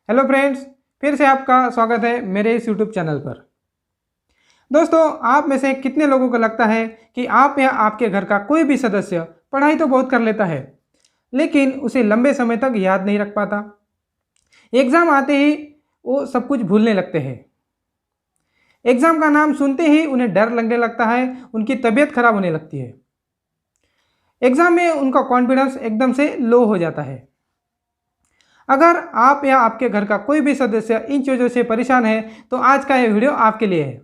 Hello friends, फिर से आपका स्वागत है मेरे इस यूट्यूब चैनल पर। दोस्तों, आप में से कितने लोगों को लगता है कि आप या आपके घर का कोई भी सदस्य पढ़ाई तो बहुत कर लेता है, लेकिन उसे लंबे समय तक याद नहीं रख पाता। एग्ज़ाम आते ही वो सब कुछ भूलने लगते हैं। एग्ज़ाम का नाम सुनते ही उन्हें डर लगने लगता है, उनकी तबीयत खराब होने लगती है। एग्ज़ाम में उनका कॉन्फिडेंस एकदम से लो हो जाता है। अगर आप या आपके घर का कोई भी सदस्य इन चीज़ों से परेशान है तो आज का यह वीडियो आपके लिए है।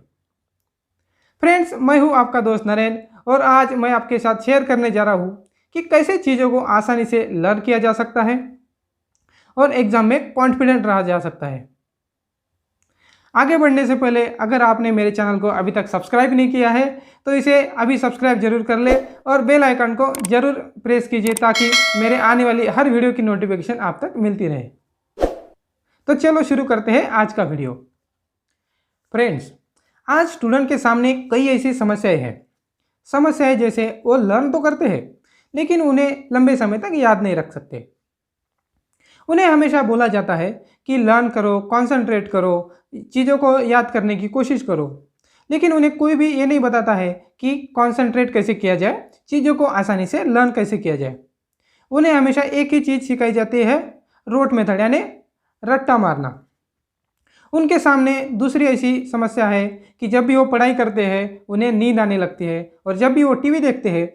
फ्रेंड्स, मैं हूं आपका दोस्त नरेंद्र और आज मैं आपके साथ शेयर करने जा रहा हूं कि कैसे चीज़ों को आसानी से लर्न किया जा सकता है और एग्जाम में कॉन्फिडेंट रहा जा सकता है। आगे बढ़ने से पहले अगर आपने मेरे चैनल को अभी तक सब्सक्राइब नहीं किया है तो इसे अभी सब्सक्राइब जरूर कर ले और बेल आइकन को जरूर प्रेस कीजिए ताकि मेरे आने वाली हर वीडियो की नोटिफिकेशन आप तक मिलती रहे। तो चलो शुरू करते हैं आज का वीडियो। फ्रेंड्स, आज स्टूडेंट के सामने कई ऐसी समस्याएं जैसे वो लर्न तो करते हैं लेकिन उन्हें लंबे समय तक याद नहीं रख सकते। उन्हें हमेशा बोला जाता है कि लर्न करो, कंसंट्रेट करो, चीज़ों को याद करने की कोशिश करो, लेकिन उन्हें कोई भी ये नहीं बताता है कि कंसंट्रेट कैसे किया जाए, चीज़ों को आसानी से लर्न कैसे किया जाए। उन्हें हमेशा एक ही चीज़ सिखाई जाती है, रोट मेथड यानी रट्टा मारना। उनके सामने दूसरी ऐसी समस्या है कि जब भी वो पढ़ाई करते हैं उन्हें नींद आने लगती है और जब भी वो टीवी देखते हैं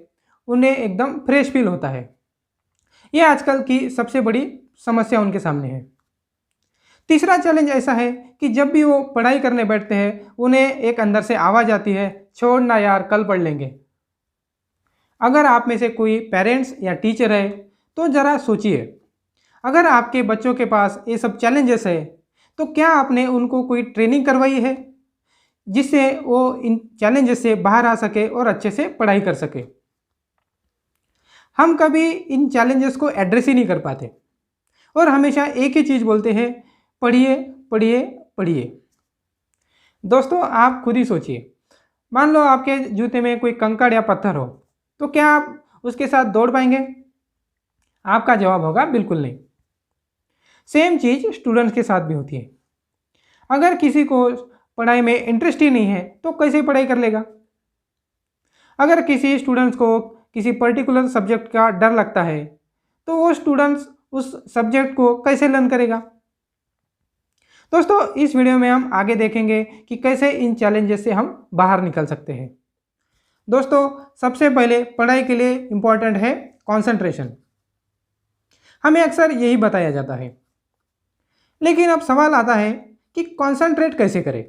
उन्हें एकदम फ्रेश फील होता है। ये आजकल की सबसे बड़ी समस्या उनके सामने है। तीसरा चैलेंज ऐसा है कि जब भी वो पढ़ाई करने बैठते हैं उन्हें एक अंदर से आवाज़ आती है, छोड़ना यार, कल पढ़ लेंगे। अगर आप में से कोई पेरेंट्स या टीचर है तो ज़रा सोचिए, अगर आपके बच्चों के पास ये सब चैलेंजेस है तो क्या आपने उनको कोई ट्रेनिंग करवाई है जिससे वो इन चैलेंजेस से बाहर आ सके और अच्छे से पढ़ाई कर सके। हम कभी इन चैलेंजेस को एड्रेस ही नहीं कर पाते और हमेशा एक ही चीज़ बोलते हैं, पढ़िए पढ़िए पढ़िए। दोस्तों, आप खुद ही सोचिए, मान लो आपके जूते में कोई कंकड़ या पत्थर हो तो क्या आप उसके साथ दौड़ पाएंगे? आपका जवाब होगा बिल्कुल नहीं। सेम चीज़ स्टूडेंट्स के साथ भी होती है। अगर किसी को पढ़ाई में इंटरेस्ट ही नहीं है तो कैसे पढ़ाई कर लेगा? अगर किसी स्टूडेंट्स को किसी पर्टिकुलर सब्जेक्ट का डर लगता है तो वो स्टूडेंट्स उस सब्जेक्ट को कैसे लर्न करेगा? दोस्तों, इस वीडियो में हम आगे देखेंगे कि कैसे इन चैलेंजेस से हम बाहर निकल सकते हैं। दोस्तों, सबसे पहले पढ़ाई के लिए इम्पॉर्टेंट है कंसंट्रेशन। हमें अक्सर यही बताया जाता है, लेकिन अब सवाल आता है कि कंसंट्रेट कैसे करें।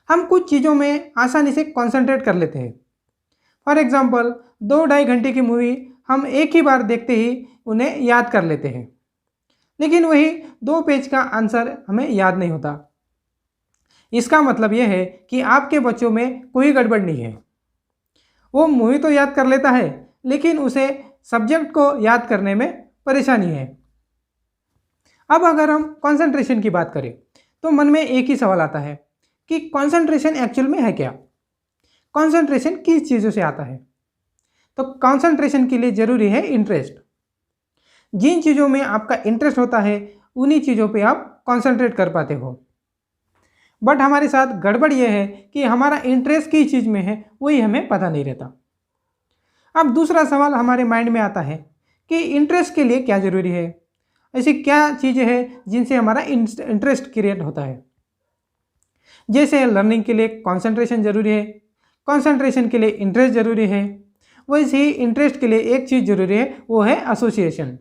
हम कुछ चीज़ों में आसानी से कंसंट्रेट कर लेते हैं। फॉर एग्जांपल, 2-2.5 घंटे की मूवी हम एक ही बार देखते ही उन्हें याद कर लेते हैं, लेकिन वही 2 पेज का आंसर हमें याद नहीं होता। इसका मतलब यह है कि आपके बच्चों में कोई गड़बड़ नहीं है। वो मूवी तो याद कर लेता है लेकिन उसे सब्जेक्ट को याद करने में परेशानी है। अब अगर हम कंसंट्रेशन की बात करें तो मन में एक ही सवाल आता है कि कंसंट्रेशन एक्चुअल में है क्या? कंसंट्रेशन किस चीज़ों से आता है? तो कंसंट्रेशन के लिए ज़रूरी है इंटरेस्ट। जिन चीज़ों में आपका इंटरेस्ट होता है उन्हीं चीज़ों पे आप कंसंट्रेट कर पाते हो। बट हमारे साथ गड़बड़ यह है कि हमारा इंटरेस्ट किस चीज़ में है वही हमें पता नहीं रहता। अब दूसरा सवाल हमारे माइंड में आता है कि इंटरेस्ट के लिए क्या ज़रूरी है? ऐसी क्या चीज़ें हैं जिनसे हमारा इंटरेस्ट क्रिएट होता है? जैसे लर्निंग के लिए कंसंट्रेशन ज़रूरी है, कंसंट्रेशन के लिए इंटरेस्ट ज़रूरी है, वैसे ही इंटरेस्ट के लिए एक चीज़ ज़रूरी है, वो है एसोसिएशन।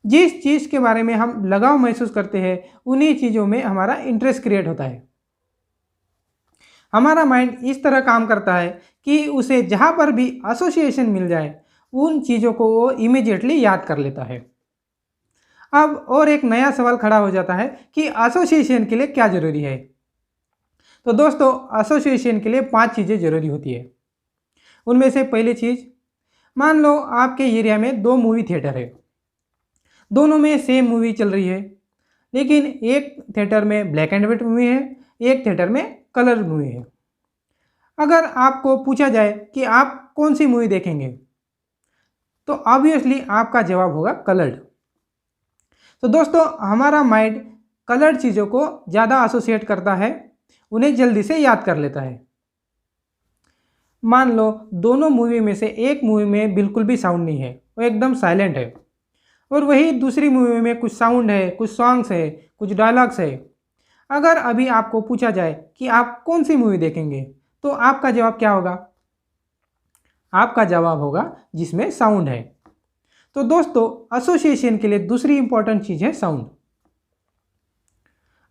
जिस चीज़ के बारे में हम लगाव महसूस करते हैं उन्हीं चीज़ों में हमारा इंटरेस्ट क्रिएट होता है। हमारा माइंड इस तरह काम करता है कि उसे जहाँ पर भी एसोसिएशन मिल जाए उन चीज़ों को वो इमीडिएटली याद कर लेता है। अब और एक नया सवाल खड़ा हो जाता है कि एसोसिएशन के लिए क्या ज़रूरी है? तो दोस्तों, एसोसिएशन के लिए 5 चीज़ें ज़रूरी होती है। उनमें से पहली चीज़, मान लो आपके एरिया में 2 मूवी थिएटर है, दोनों में सेम मूवी चल रही है, लेकिन एक थिएटर में ब्लैक एंड वाइट मूवी है, एक थिएटर में कलर मूवी है। अगर आपको पूछा जाए कि आप कौन सी मूवी देखेंगे तो ऑब्वियसली आपका जवाब होगा कलर्ड। तो दोस्तों हमारा माइंड कलर्ड चीज़ों को ज़्यादा एसोसिएट करता है, उन्हें जल्दी से याद कर लेता है। मान लो दोनों मूवी में से एक मूवी में बिल्कुल भी साउंड नहीं है, वो एकदम साइलेंट है, और वही दूसरी मूवी में कुछ साउंड है, कुछ सॉन्ग्स है, कुछ डायलॉग्स है। अगर अभी आपको पूछा जाए कि आप कौन सी मूवी देखेंगे, तो आपका जवाब क्या होगा? आपका जवाब होगा जिसमें साउंड है। तो दोस्तों एसोसिएशन के लिए दूसरी इंपॉर्टेंट चीज़ है साउंड।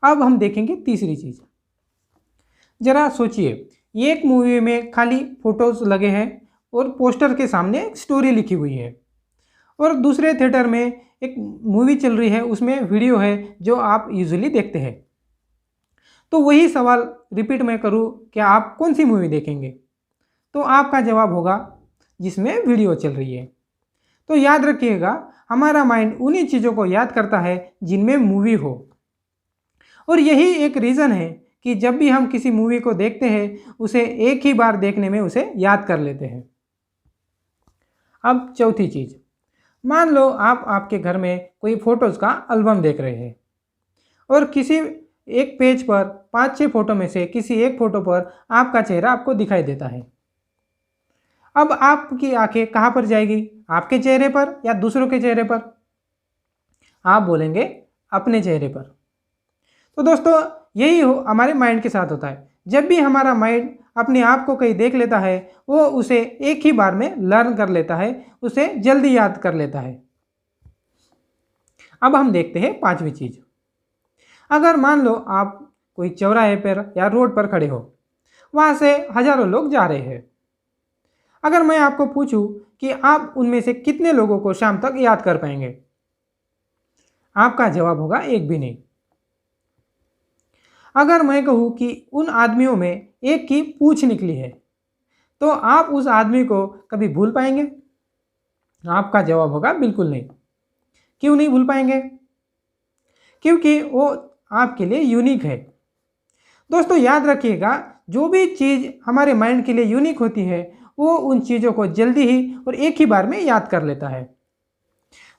अब हम देखेंगे तीसरी चीज़। जरा सोचिए, एक मूवी में खाली फोटोज लगे हैं और पोस्टर के सामने एक स्टोरी लिखी हुई है, और दूसरे थिएटर में एक मूवी चल रही है, उसमें वीडियो है जो आप यूजुअली देखते हैं। तो वही सवाल रिपीट मैं करूँ, क्या आप कौन सी मूवी देखेंगे? तो आपका जवाब होगा जिसमें वीडियो चल रही है। तो याद रखिएगा, हमारा माइंड उन्हीं चीज़ों को याद करता है जिनमें मूवी हो, और यही एक रीज़न है कि जब भी हम किसी मूवी को देखते हैं उसे एक ही बार देखने में उसे याद कर लेते हैं। अब चौथी चीज़, मान लो आप आपके घर में कोई फ़ोटोज़ का एल्बम देख रहे हैं, और किसी एक पेज पर 5-6 फ़ोटो में से किसी एक फ़ोटो पर आपका चेहरा आपको दिखाई देता है। अब आपकी आंखें कहाँ पर जाएगी? आपके चेहरे पर या दूसरों के चेहरे पर? आप बोलेंगे अपने चेहरे पर। तो दोस्तों यही हमारे माइंड के साथ होता है। जब भी हमारा माइंड अपने आप को कहीं देख लेता है, वो उसे एक ही बार में लर्न कर लेता है, उसे जल्दी याद कर लेता है। अब हम देखते हैं पांचवी चीज़। अगर मान लो आप कोई चौराहे पर या रोड पर खड़े हो, वहाँ से हज़ारों लोग जा रहे हैं। अगर मैं आपको पूछूं कि आप उनमें से कितने लोगों को शाम तक याद कर पाएंगे? आपका जवाब होगा एक भी नहीं। अगर मैं कहूँ कि उन आदमियों में एक की पूंछ निकली है, तो आप उस आदमी को कभी भूल पाएंगे? आपका जवाब होगा बिल्कुल नहीं। क्यों नहीं भूल पाएंगे? क्योंकि वो आपके लिए यूनिक है। दोस्तों याद रखिएगा, जो भी चीज़ हमारे माइंड के लिए यूनिक होती है, वो उन चीज़ों को जल्दी ही और एक ही बार में याद कर लेता है।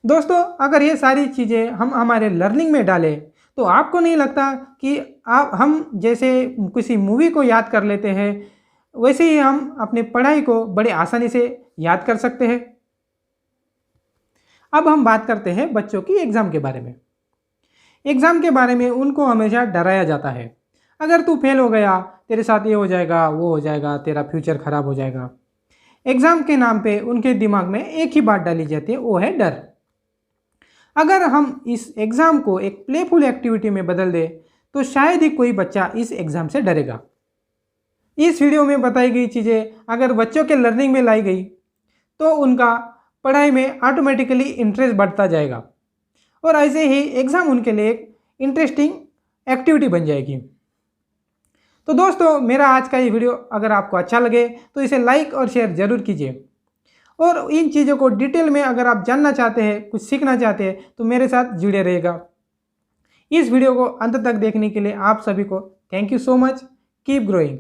दोस्तों अगर ये सारी चीज़ें हम हमारे लर्निंग में डालें, तो आपको नहीं लगता कि हम जैसे किसी मूवी को याद कर लेते हैं, वैसे ही हम अपनी पढ़ाई को बड़े आसानी से याद कर सकते हैं? अब हम बात करते हैं बच्चों की एग्ज़ाम के बारे में। एग्ज़ाम के बारे में उनको हमेशा डराया जाता है, अगर तू फेल हो गया तेरे साथ ये हो जाएगा, वो हो जाएगा, तेरा फ्यूचर ख़राब हो जाएगा। एग्ज़ाम के नाम पे उनके दिमाग में एक ही बात डाली जाती है, वो है डर। अगर हम इस एग्ज़ाम को एक प्लेफुल एक्टिविटी में बदल दें, तो शायद ही कोई बच्चा इस एग्ज़ाम से डरेगा। इस वीडियो में बताई गई चीज़ें अगर बच्चों के लर्निंग में लाई गई, तो उनका पढ़ाई में ऑटोमेटिकली इंटरेस्ट बढ़ता जाएगा, और ऐसे ही एग्ज़ाम उनके लिए एक इंटरेस्टिंग एक्टिविटी बन जाएगी। तो दोस्तों मेरा आज का ये वीडियो अगर आपको अच्छा लगे तो इसे लाइक और शेयर ज़रूर कीजिए, और इन चीज़ों को डिटेल में अगर आप जानना चाहते हैं, कुछ सीखना चाहते हैं, तो मेरे साथ जुड़े रहेगा। इस वीडियो को अंत तक देखने के लिए आप सभी को thank you so much. Keep growing.